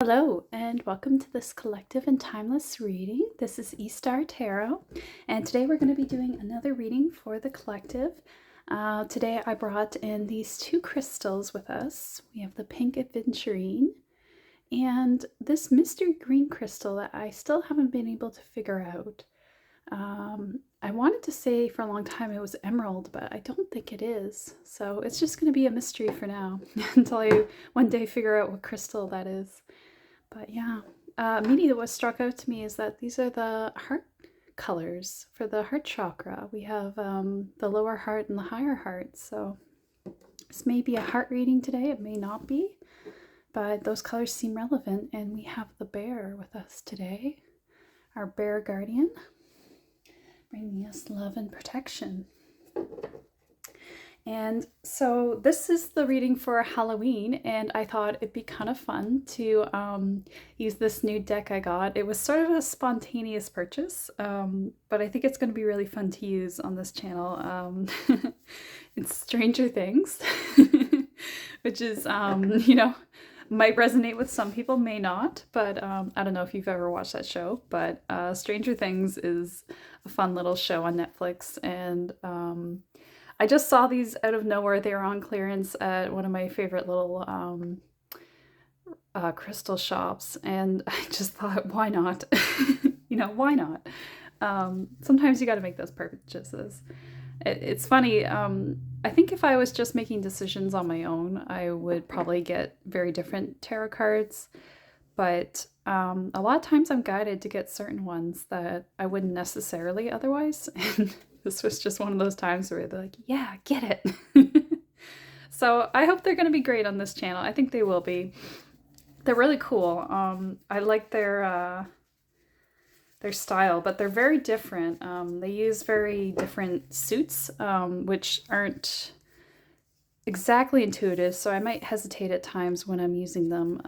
Hello, and welcome to this collective and timeless reading. This is E-Star Tarot, and today we're going to be doing another reading for the collective. Today I brought in these two crystals with us. We have the pink aventurine and this mystery green crystal that I still haven't been able to figure out. I wanted to say for a long time it was emerald, but I don't think it is. So it's just going to be a mystery for now until I one day figure out what crystal that is. But yeah, immediately what struck out to me is that these are the heart colors for the heart chakra. We have the lower heart and the higher heart. So this may be a heart reading today. It may not be, but those colors seem relevant. And we have the bear with us today, our bear guardian, bringing us love and protection. And so this is the reading for Halloween, and I thought it'd be kind of fun to use this new deck I got. It was sort of a spontaneous purchase, but I think it's going to be really fun to use on this channel. It's Stranger Things, which is, might resonate with some people, may not, but I don't know if you've ever watched that show, but Stranger Things is a fun little show on Netflix, and I just saw these out of nowhere. They were on clearance at one of my favorite little crystal shops, and I just thought, why not? Why not? Sometimes you got to make those purchases. It's funny. I think if I was just making decisions on my own, I would probably get very different tarot cards. But a lot of times I'm guided to get certain ones that I wouldn't necessarily otherwise. And this was just one of those times where they're like, yeah, get it. So I hope they're going to be great on this channel. I think they will be. They're really cool. I like their style, but they're very different. They use very different suits, which aren't exactly intuitive, so I might hesitate at times when I'm using them.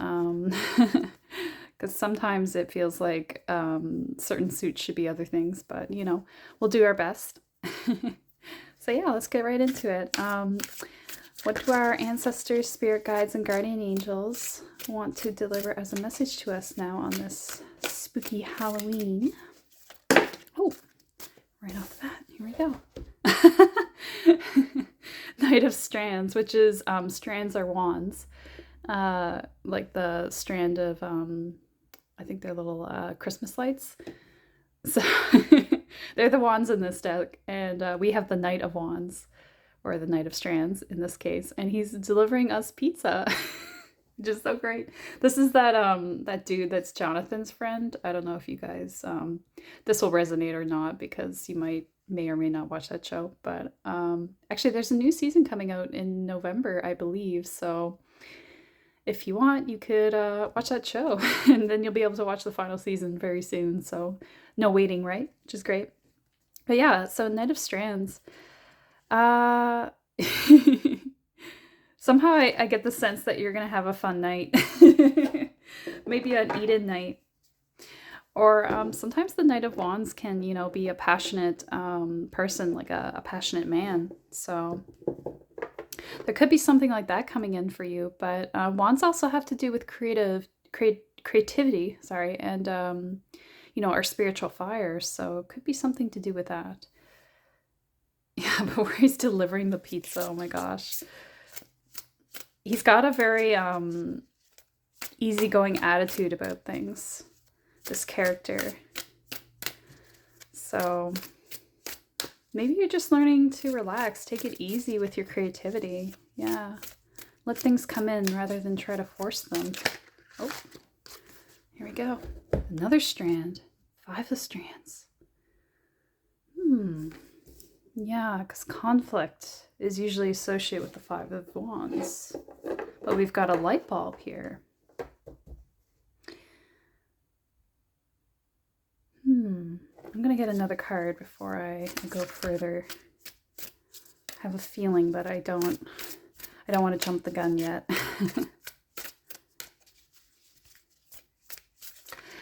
Because sometimes it feels like certain suits should be other things, but we'll do our best. So yeah, let's get right into it. What do our ancestors, spirit guides, and guardian angels want to deliver as a message to us now on this spooky Halloween? Oh, right off the bat, here we go. Knight of Strands, which is strands are wands, like the strand of I think they're little Christmas lights. So they're the wands in this deck, and we have the Knight of Wands, or the Knight of Strands in this case, and he's delivering us pizza, which is so great. This is that dude that's Jonathan's friend. I don't know if you guys this will resonate or not, because you may or may not watch that show, but actually there's a new season coming out in November, I believe, so if you want, you could watch that show, and then you'll be able to watch the final season very soon, so no waiting, right? Which is great. But yeah, so Knight of Strands. Somehow I get the sense that you're gonna have a fun night. Maybe an Eden night. Or sometimes the Knight of Wands can, be a passionate person, like a passionate man. So there could be something like that coming in for you. But wands also have to do with creativity, sorry, and our spiritual fire. So it could be something to do with that. Yeah, but where he's delivering the pizza, oh my gosh. He's got a very easygoing attitude about things, this character. So maybe you're just learning to relax, take it easy with your creativity. Yeah, let things come in rather than try to force them. Oh, here we go. Another strand. 5 of strands. Yeah, because conflict is usually associated with the 5 of Wands. But we've got a light bulb here. I'm going to get another card before I go further. I have a feeling, but I don't want to jump the gun yet.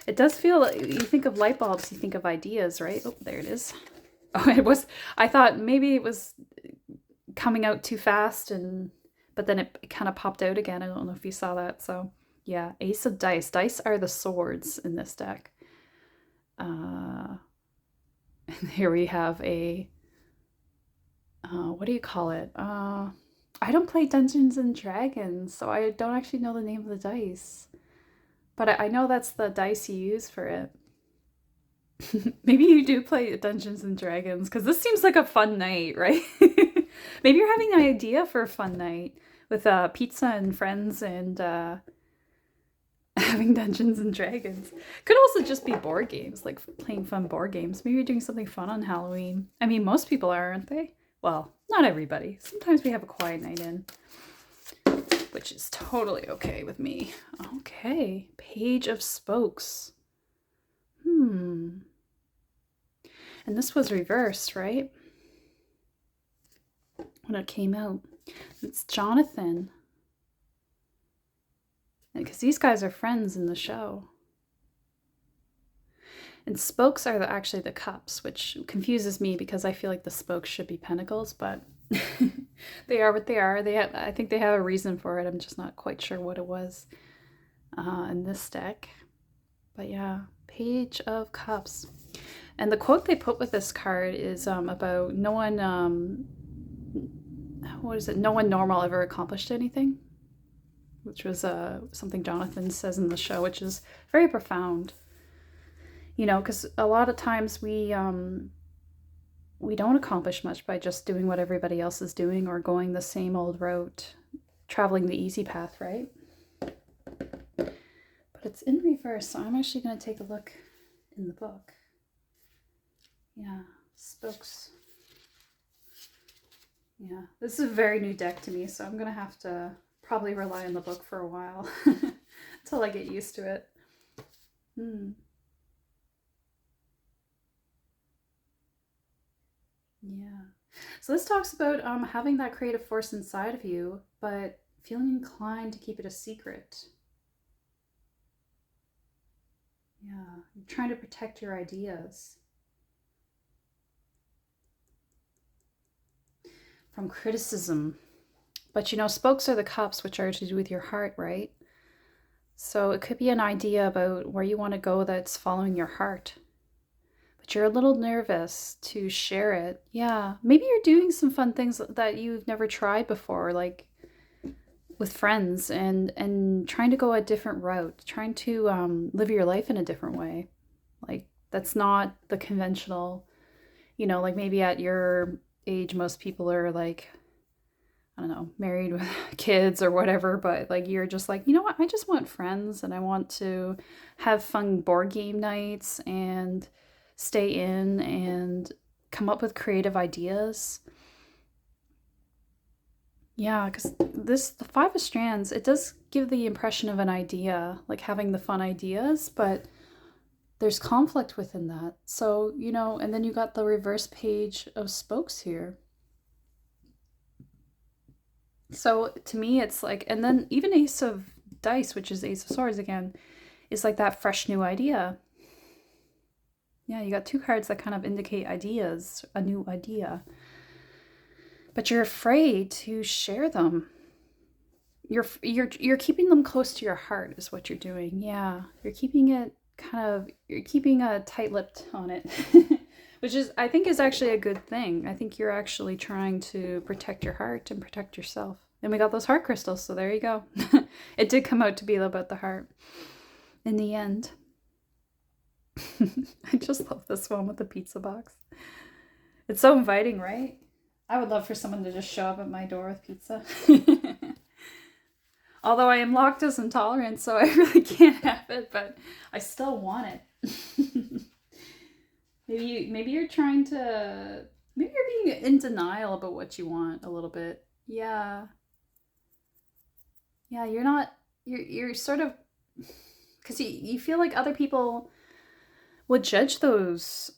It does feel like, you think of light bulbs, you think of ideas, right? Oh, there it is. Oh, I thought maybe it was coming out too fast, but then it kind of popped out again. I don't know if you saw that. So Yeah, Ace of Dice. Dice are the swords in this deck. Uh, and here we have a, what do you call it? I don't play Dungeons and Dragons, so I don't actually know the name of the dice. But I know that's the dice you use for it. Maybe you do play Dungeons and Dragons, because this seems like a fun night, right? Maybe you're having an idea for a fun night with pizza and friends and having Dungeons and Dragons. Could also just be board games, like playing fun board games. Maybe you're doing something fun on Halloween. I mean, most people are, aren't they? Well, not everybody. Sometimes we have a quiet night in, which is totally okay with me. Okay, Page of Spokes. And this was reversed, right? When it came out. It's Jonathan. Because these guys are friends in the show. And spokes are actually the cups, which confuses me because I feel like the spokes should be pentacles, but they are what they are. I think they have a reason for it. I'm just not quite sure what it was in this deck. But yeah, Page of Cups. And the quote they put with this card is about no one, what is it? No one normal ever accomplished anything, which was something Jonathan says in the show, which is very profound. You know, because a lot of times we don't accomplish much by just doing what everybody else is doing or going the same old route, traveling the easy path, right? But it's in reverse, so I'm actually going to take a look in the book. Yeah, spokes. Yeah, this is a very new deck to me, so I'm going to have to probably rely on the book for a while until I get used to it. Yeah. So this talks about having that creative force inside of you, but feeling inclined to keep it a secret. Yeah, you're trying to protect your ideas from criticism. But you know, spokes are the cups, which are to do with your heart, right? So it could be an idea about where you want to go that's following your heart. But you're a little nervous to share it. Yeah, maybe you're doing some fun things that you've never tried before, like with friends, and trying to go a different route, trying to live your life in a different way. Like that's not the conventional, you know, like maybe at your age most people are like, I don't know, married with kids or whatever, but like you're just like, you know what, I just want friends and I want to have fun board game nights and stay in and come up with creative ideas. Yeah, because the Five of Strands, it does give the impression of an idea, like having the fun ideas, but there's conflict within that. So, you know, and then you got the reverse Page of Spokes here. So to me, it's like, and then even Ace of Dice, which is Ace of Swords again, is like that fresh new idea. Yeah, you got two cards that kind of indicate ideas, a new idea. But you're afraid to share them. You're keeping them close to your heart is what you're doing. Yeah, you're keeping it you're keeping a tight-lipped on it. Which is I think is actually a good thing. I think you're actually trying to protect your heart and protect yourself. And we got those heart crystals, so there you go. It did come out to be about the heart in the end. I just love this one with the pizza box. It's so inviting, right? I would love for someone to just show up at my door with pizza. Although I am lactose intolerant, so I really can't have it, but I still want it. Maybe you're trying to maybe you're being in denial about what you want a little bit. Yeah. Yeah, you're not you're sort of because you feel like other people would judge those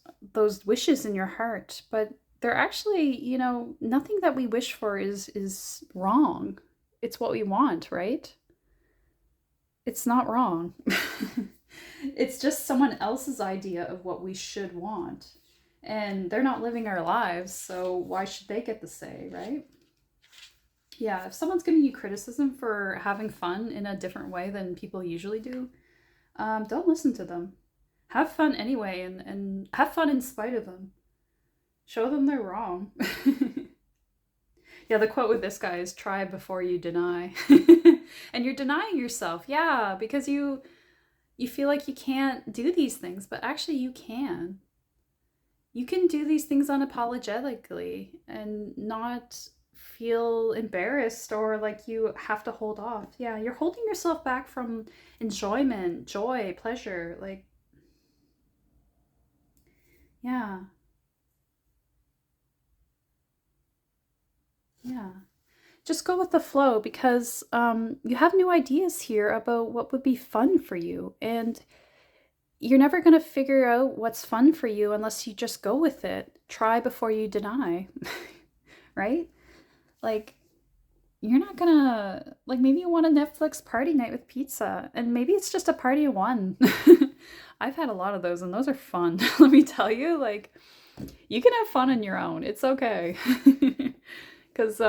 wishes in your heart, but they're actually, you know, nothing that we wish for is wrong. It's what we want, right? It's not wrong. It's just someone else's idea of what we should want. And they're not living our lives, so why should they get the say, right? Yeah, if someone's giving you criticism for having fun in a different way than people usually do, don't listen to them. Have fun anyway, and have fun in spite of them. Show them they're wrong. Yeah, the quote with this guy is try before you deny. And you're denying yourself. Yeah, because you feel like you can't do these things, but actually you can. You can do these things unapologetically and not feel embarrassed or like you have to hold off. Yeah, you're holding yourself back from enjoyment, joy, pleasure. Like, yeah, yeah. Just go with the flow because you have new ideas here about what would be fun for you. And you're never going to figure out what's fun for you unless you just go with it. Try before you deny, right? Like, you're not gonna, like, maybe you want a Netflix party night with pizza, and maybe it's just a party of one. I've had a lot of those, and those are fun. Let me tell you, like, you can have fun on your own. It's okay. Because,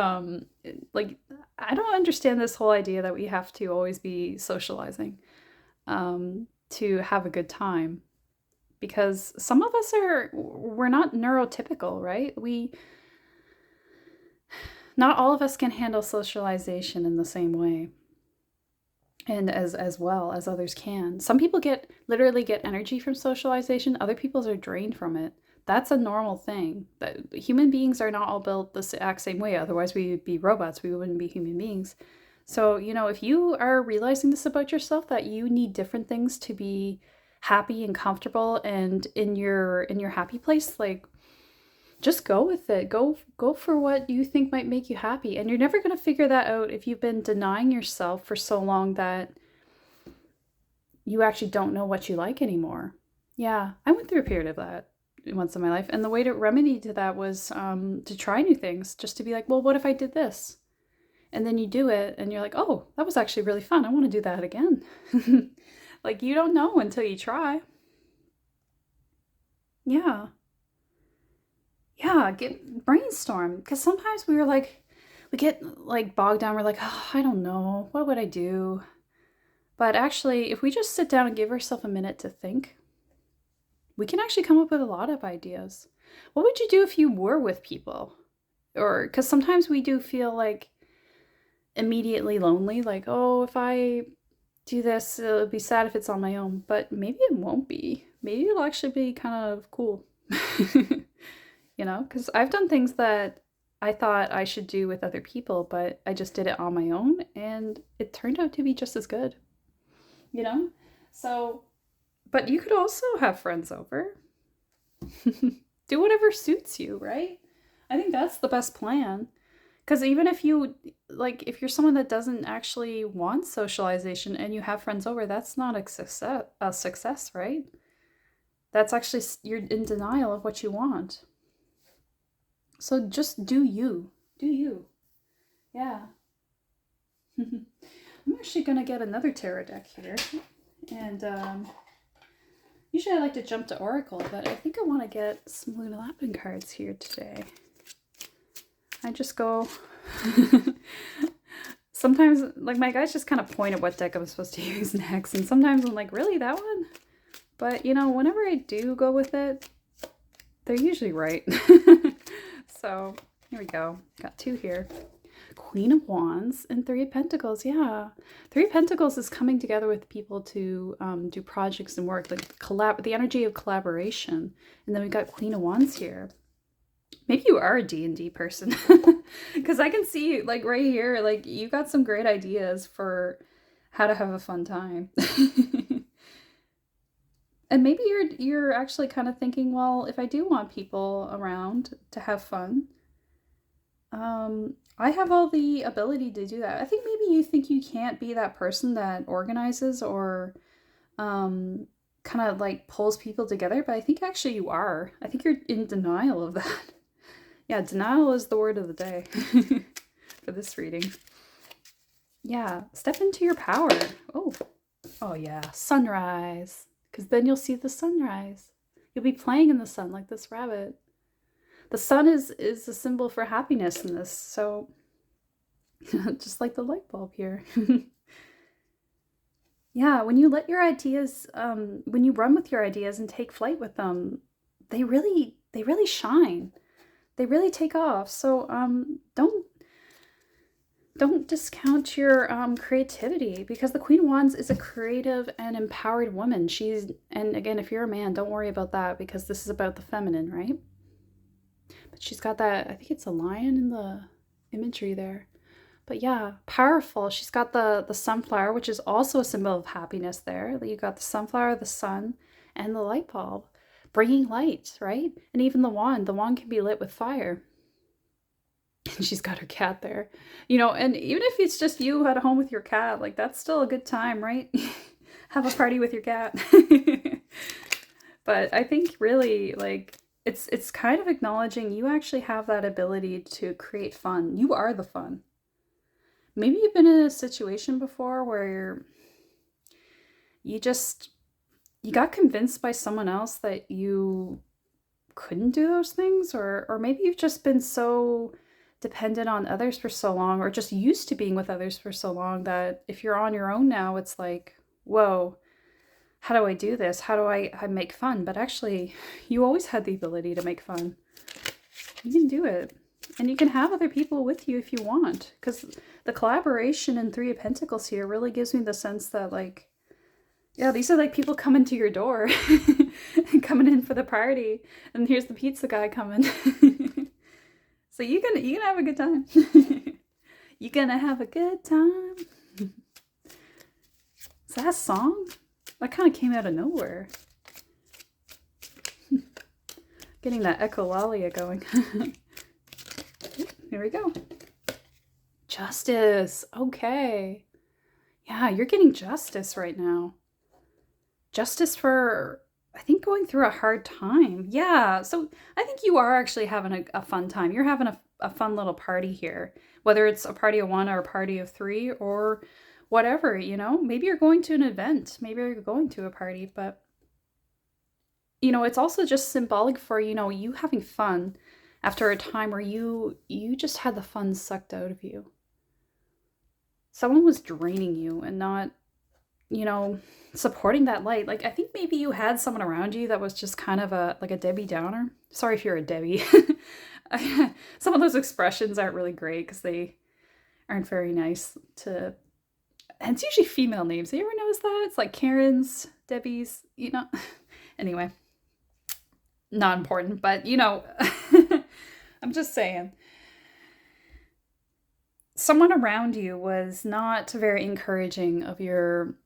like, I don't understand this whole idea that we have to always be socializing to have a good time. Because some of us we're not neurotypical, right? Not all of us can handle socialization in the same way and as well as others can. Some people literally get energy from socialization, other people are drained from it. That's a normal thing. That human beings are not all built the exact same way, otherwise we would be robots, we wouldn't be human beings. So, if you are realizing this about yourself, that you need different things to be happy and comfortable and in your happy place, like, just go with it. Go for what you think might make you happy. And you're never going to figure that out if you've been denying yourself for so long that you actually don't know what you like anymore. Yeah, I went through a period of that once in my life, and the way to remedy to that was to try new things, just to be like, well, what if I did this? And then you do it and you're like, oh, that was actually really fun, I want to do that again. Like, you don't know until you try. Yeah. Yeah, get brainstorm, because sometimes we get like bogged down. We're like, oh, I don't know, what would I do? But actually, if we just sit down and give ourselves a minute to think, we can actually come up with a lot of ideas. What would you do if you were with people? Or because sometimes we do feel like immediately lonely, like, oh, if I do this, it'll be sad if it's on my own. But maybe it won't be. Maybe it'll actually be kind of cool. Because I've done things that I thought I should do with other people, but I just did it on my own and it turned out to be just as good, you know? So, but you could also have friends over. Do whatever suits you, right? I think that's the best plan. Because even if if you're someone that doesn't actually want socialization and you have friends over, that's not a success, right? That's actually, you're in denial of what you want. So just do you. Do you. Yeah. I'm actually going to get another tarot deck here. And usually I like to jump to Oracle, but I think I want to get some Luna Lapin cards here today. I just go... Sometimes, like, my guys just kind of point at what deck I'm supposed to use next. And sometimes I'm like, really, that one? But, whenever I do go with it, they're usually right. So, here we go. Got two here. Queen of Wands and Three of Pentacles. Yeah. Three of Pentacles is coming together with people to do projects and work, like the energy of collaboration. And then we got Queen of Wands here. Maybe you are a D&D person. Because I can see, like, right here, like, you got some great ideas for how to have a fun time. And maybe you're actually kind of thinking, well, if I do want people around to have fun, I have all the ability to do that. I think maybe you think you can't be that person that organizes or kind of like pulls people together, but I think actually you are. I think you're in denial of that. Yeah, denial is the word of the day for this reading. Yeah, step into your power. Oh yeah, sunrise. Because then you'll see the sunrise. You'll be playing in the sun like this rabbit. The sun is a symbol for happiness in this, so Just like the light bulb here. Yeah, when you let your ideas, when you run with your ideas and take flight with them, they really shine. They really take off. So don't discount your creativity, because the Queen of Wands is a creative and empowered woman. And again, if you're a man, don't worry about that, because this is about the feminine, right? But she's got that, I think it's a lion in the imagery there. But yeah, powerful. She's got the sunflower, which is also a symbol of happiness there. You got the sunflower, the sun, and the light bulb, bringing light, right? And even the wand. The wand can be lit with fire. And she's got her cat there. And even if it's just you at home with your cat, like that's still a good time, right? Have a party with your cat. But I think really like it's kind of acknowledging you actually have that ability to create fun. You are the fun. Maybe you've been in a situation before where you got convinced by someone else that you couldn't do those things, or maybe you've just been so dependent on others for so long, or just used to being with others for so long, that if you're on your own now, it's like, whoa, how do I do this? How do I make fun? But actually, you always had the ability to make fun. You can do it. And you can have other people with you if you want, because the collaboration in Three of Pentacles here really gives me the sense that, like, yeah, these are like people coming to your door and coming in for the party. And here's the pizza guy coming. So you can have a good time. You're gonna have a good time. Is that a song? That kind of came out of nowhere. Getting that echolalia going. Here we go. Justice. Okay. Yeah, you're getting justice right now. Justice for, I think, going through a hard time. Yeah, so I think you are actually having a fun time. You're having a fun little party here. Whether it's a party of one or a party of three or whatever, Maybe you're going to an event. Maybe you're going to a party, but, it's also just symbolic for, you having fun after a time where you just had the fun sucked out of you. Someone was draining you and not, supporting that light. Like, I think maybe you had someone around you that was just kind of a Debbie Downer. Sorry if you're a Debbie. Some of those expressions aren't really great because they aren't very nice to, and it's usually female names. Have you ever noticed that? It's like Karen's, Debbie's, Anyway, not important, but I'm just saying. Someone around you was not very encouraging of your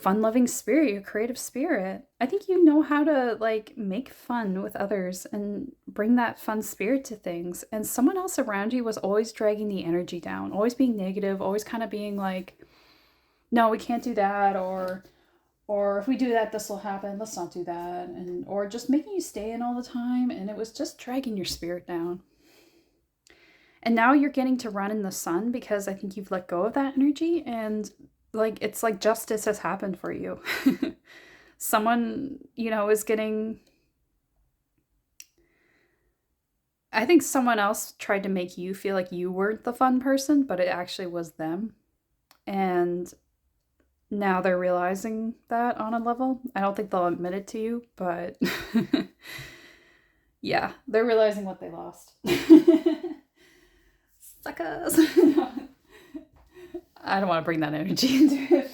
fun-loving spirit, your creative spirit. I think you know how to like make fun with others and bring that fun spirit to things. And someone else around you was always dragging the energy down, always being negative, always kind of being like, no, we can't do that, or if we do that, this will happen. Let's not do that. Or just making you stay in all the time. And it was just dragging your spirit down. And now you're getting to run in the sun because I think you've let go of that energy, and like it's like justice has happened for you. Someone, is getting, I think someone else tried to make you feel like you weren't the fun person, but it actually was them. And now they're realizing that on a level. I don't think they'll admit it to you, but yeah, they're realizing what they lost. Suckers. I don't want to bring that energy into it.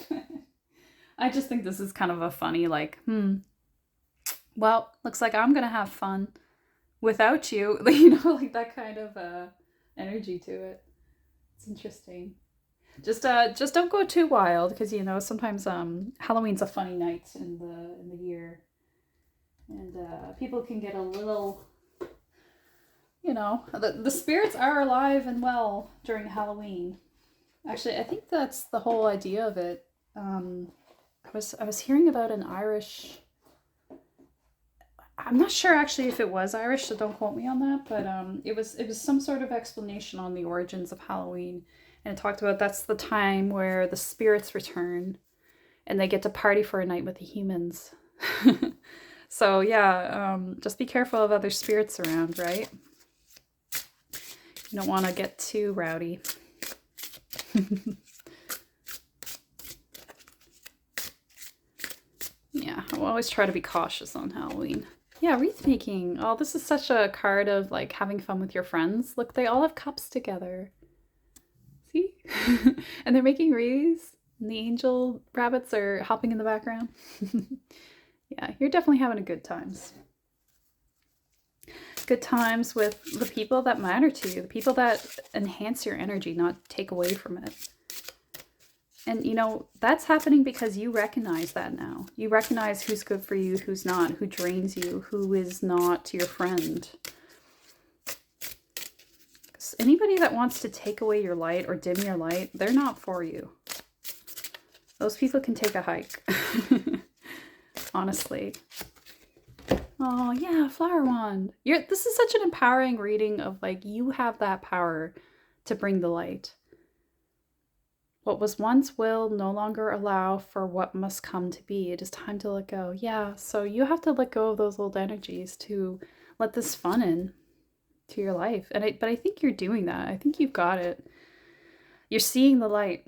I just think this is kind of a funny, like, well, looks like I'm going to have fun without you. Like that kind of energy to it. It's interesting. Just don't go too wild, because sometimes Halloween's a funny night in the year, and people can get a little, the spirits are alive and well during Halloween. Actually, I think that's the whole idea of it. I was hearing about an Irish. I'm not sure actually if it was Irish, so don't quote me on that. But it was some sort of explanation on the origins of Halloween. And it talked about that's the time where the spirits return and they get to party for a night with the humans. So yeah, just be careful of other spirits around, right? You don't want to get too rowdy. Yeah, I'll always try to be cautious on Halloween. Yeah, wreath making. Oh, this is such a card of like having fun with your friends. Look, they all have cups together. See? And they're making wreaths, and the angel rabbits are hopping in the background. Yeah, you're definitely having a good times. Good times with the people that matter to you, the people that enhance your energy, not take away from it. And you know, that's happening because you recognize that now. You recognize who's good for you, who's not, who drains you, who is not your friend. 'Cause anybody that wants to take away your light or dim your light, they're not for you. Those people can take a hike. Honestly. Oh, yeah, flower wand. This is such an empowering reading of like you have that power to bring the light. What was once will no longer allow for what must come to be. It is time to let go. Yeah, so you have to let go of those old energies to let this fun in to your life. But I think you're doing that. I think you've got it. You're seeing the light.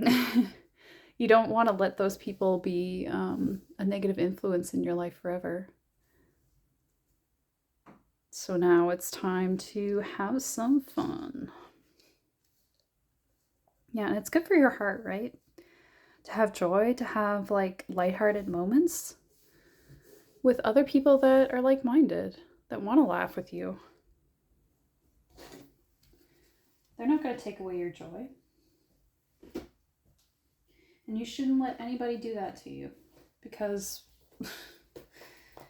You don't want to let those people be a negative influence in your life forever. So now it's time to have some fun. Yeah, and it's good for your heart, right? To have joy, to have like lighthearted moments with other people that are like-minded, that want to laugh with you. They're not going to take away your joy. And you shouldn't let anybody do that to you, because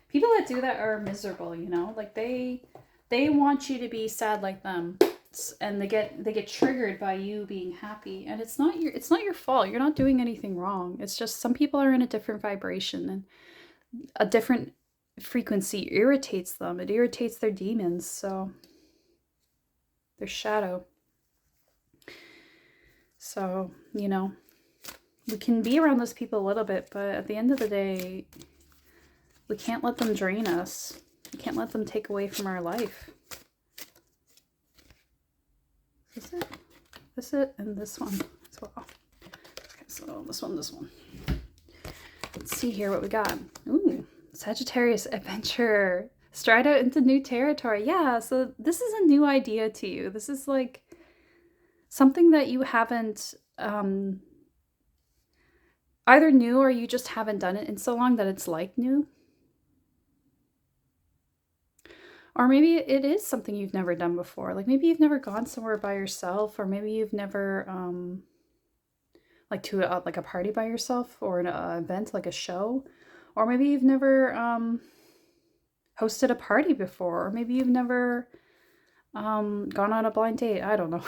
people that do that are miserable, you know? Like they want you to be sad like them. And they get triggered by you being happy, and it's not your fault. You're not doing anything wrong. It's just some people are in a different vibration, and a different frequency irritates them. It irritates their demons, so their shadow. So, you know, we can be around those people a little bit, but at the end of the day, we can't let them drain us. We can't let them take away from our life. This it, and this one as well. Okay, so this one. Let's see here what we got. Ooh, Sagittarius adventure. Stride out into new territory. Yeah, so this is a new idea to you. This is like something that you haven't either new, or you just haven't done it in so long that it's like new. Or maybe it is something you've never done before. Like maybe you've never gone somewhere by yourself, or maybe you've never like to like a party by yourself, or an event like a show, or maybe you've never hosted a party before, or maybe you've never gone on a blind date. I don't know.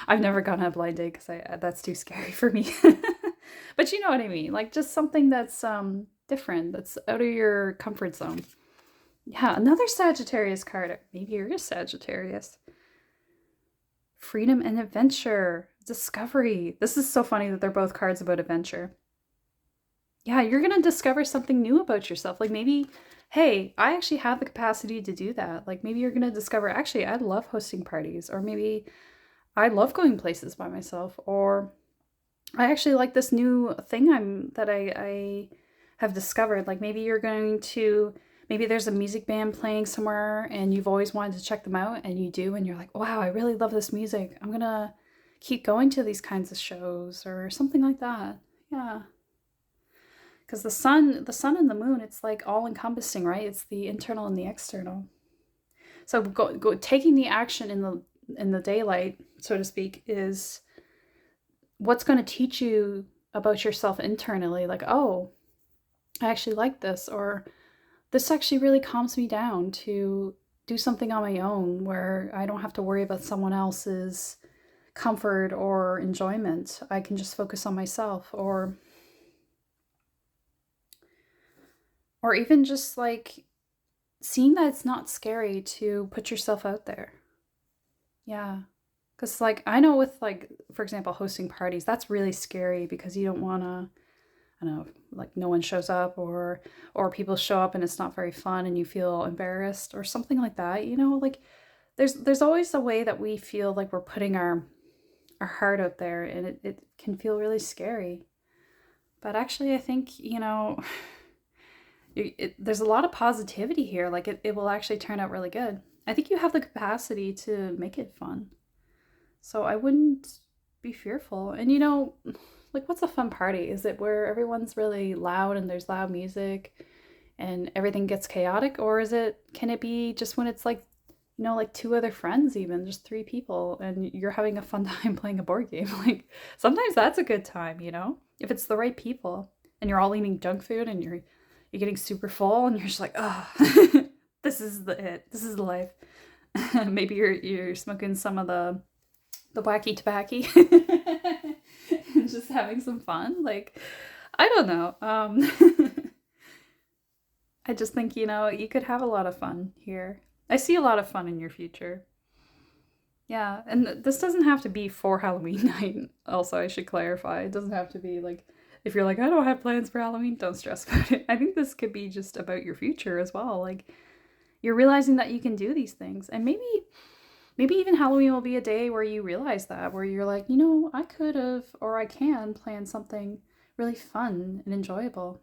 I've never gone on a blind date because that's too scary for me. But you know what I mean? Like just something that's different, that's out of your comfort zone. Yeah, another Sagittarius card. Maybe you're a Sagittarius. Freedom and adventure. Discovery. This is so funny that they're both cards about adventure. Yeah, you're going to discover something new about yourself. Like maybe, hey, I actually have the capacity to do that. Like maybe you're going to discover, actually, I love hosting parties. Or maybe I love going places by myself. Or I actually like this new thing that I have discovered. Like maybe you're going to... Maybe there's a music band playing somewhere and you've always wanted to check them out, and you do, and you're like, wow, I really love this music. I'm gonna keep going to these kinds of shows, or something like that. Yeah. Because the sun and the moon, it's like all encompassing, right? It's the internal and the external. So taking the action in the daylight, so to speak, is what's going to teach you about yourself internally. Like, oh, I actually like this, or this actually really calms me down to do something on my own where I don't have to worry about someone else's comfort or enjoyment. I can just focus on myself, or even just like seeing that it's not scary to put yourself out there. Yeah. Because like I know with like, for example, hosting parties, that's really scary because you don't want to, I don't know, like no one shows up, or people show up and it's not very fun and you feel embarrassed or something like that. You know, like there's always a way that we feel like we're putting are hard out there, and it can feel really scary. But actually, I think, there's a lot of positivity here. Like it will actually turn out really good. I think you have the capacity to make it fun. So I wouldn't be fearful. And like what's a fun party? Is it where everyone's really loud and there's loud music and everything gets chaotic? Or can it be just when it's like, like two other friends, even just three people, and you're having a fun time playing a board game? Like sometimes that's a good time, if it's the right people and you're all eating junk food and you're getting super full and you're just like, oh, this is this is the life. Maybe you're smoking some of the wacky tobacco and just having some fun. Like, I don't know. I just think, you could have a lot of fun here. I see a lot of fun in your future. Yeah, and this doesn't have to be for Halloween night. Also, I should clarify. It doesn't have to be like, if you're like, I don't have plans for Halloween, don't stress about it. I think this could be just about your future as well. Like, you're realizing that you can do these things. And maybe even Halloween will be a day where you realize that, where you're like, I could have, or I can plan something really fun and enjoyable.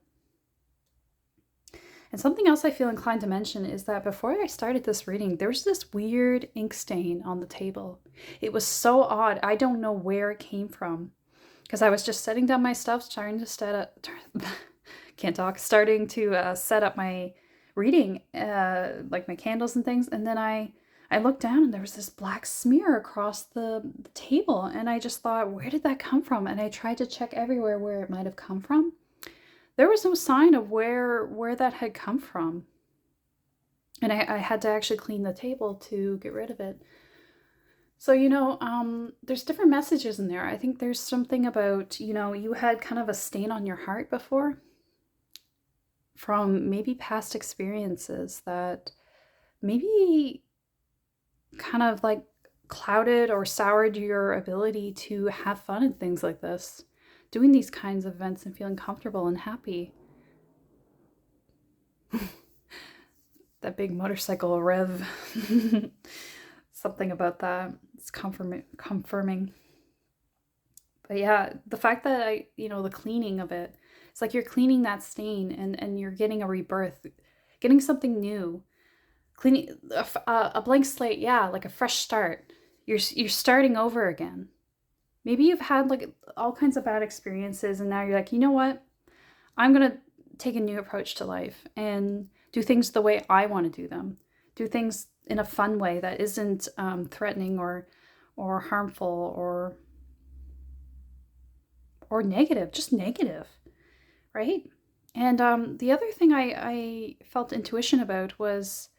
And something else I feel inclined to mention is that before I started this reading, there was this weird ink stain on the table. It was so odd. I don't know where it came from. Because I was just setting down my stuff, starting to starting to set up my reading, like my candles and things. And then I looked down and there was this black smear across the table. And I just thought, where did that come from? And I tried to check everywhere where it might have come from. There was no sign of where that had come from. And I had to actually clean the table to get rid of it. So, there's different messages in there. I think there's something about, you had kind of a stain on your heart before from maybe past experiences that maybe kind of like clouded or soured your ability to have fun and things like this, doing these kinds of events and feeling comfortable and happy. That big motorcycle rev. Something about that. It's confirming. But yeah, the fact that the cleaning of it, it's like you're cleaning that stain and you're getting a rebirth, getting something new, cleaning a blank slate. Yeah, like a fresh start. You're starting over again. Maybe you've had like all kinds of bad experiences and now you're like, you know what? I'm going to take a new approach to life and do things the way I want to do them. Do things in a fun way that isn't threatening or harmful or negative, just negative, right? And the other thing I felt intuition about was,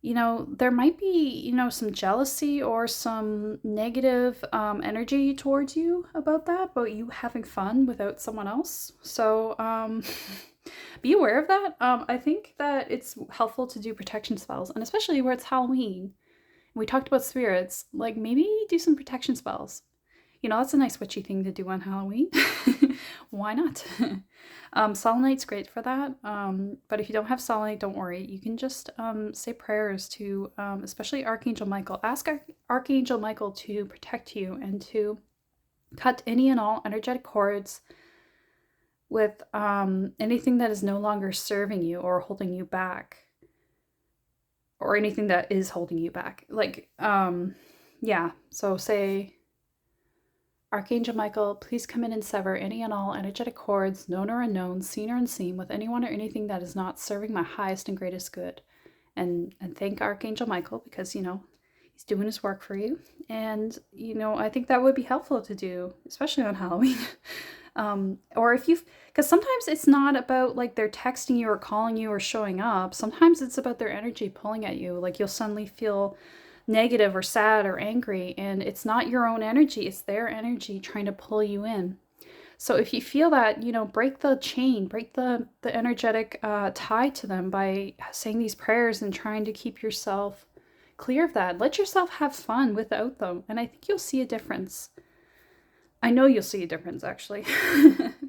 there might be, some jealousy or some negative energy towards you about you having fun without someone else. So be aware of that. I think that it's helpful to do protection spells, and especially where it's Halloween. We talked about spirits, like maybe do some protection spells. That's a nice witchy thing to do on Halloween. Why not? Selenite's great for that. But if you don't have selenite, don't worry. You can just say prayers to, especially Archangel Michael. Ask Archangel Michael to protect you and to cut any and all energetic cords with anything that is no longer serving you or holding you back, or anything that is holding you back. Like, yeah. So say, Archangel Michael, please come in and sever any and all energetic cords, known or unknown, seen or unseen, with anyone or anything that is not serving my highest and greatest good. And thank Archangel Michael because, he's doing his work for you. And, I think that would be helpful to do, especially on Halloween. Or if because sometimes it's not about like they're texting you or calling you or showing up. Sometimes it's about their energy pulling at you. Like you'll suddenly feel negative or sad or angry, and it's not your own energy, it's their energy trying to pull you in. So if you feel that, break the chain, break the energetic tie to them by saying these prayers and trying to keep yourself clear of that. Let yourself have fun without them, and I think you'll see a difference. I know you'll see a difference, actually,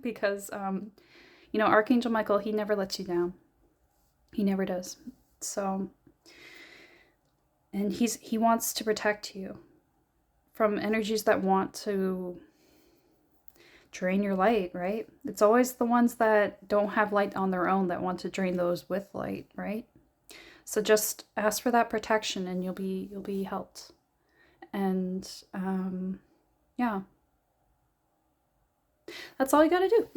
because, Archangel Michael, he never lets you down. He never does. So, and he wants to protect you from energies that want to drain your light, right? It's always the ones that don't have light on their own that want to drain those with light, right? So just ask for that protection and you'll be helped. And yeah, that's all you got to do.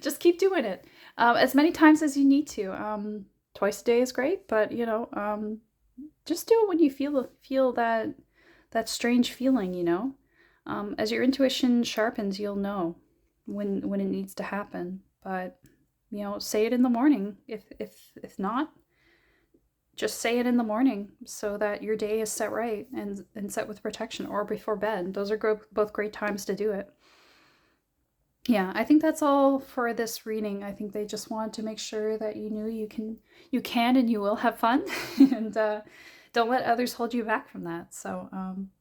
Just keep doing it as many times as you need to. Twice a day is great, but just do it when you feel that strange feeling. As your intuition sharpens, you'll know when it needs to happen. But say it in the morning. If not, just say it in the morning so that your day is set right and set with protection, or before bed. Those are both great times to do it. Yeah, I think that's all for this reading. I think they just wanted to make sure that you knew you can and you will have fun, and don't let others hold you back from that. So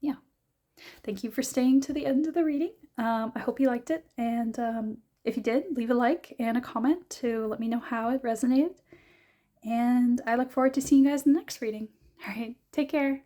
yeah, thank you for staying to the end of the reading. I hope you liked it, and if you did, leave a like and a comment to let me know how it resonated. And I look forward to seeing you guys in the next reading. All right, take care.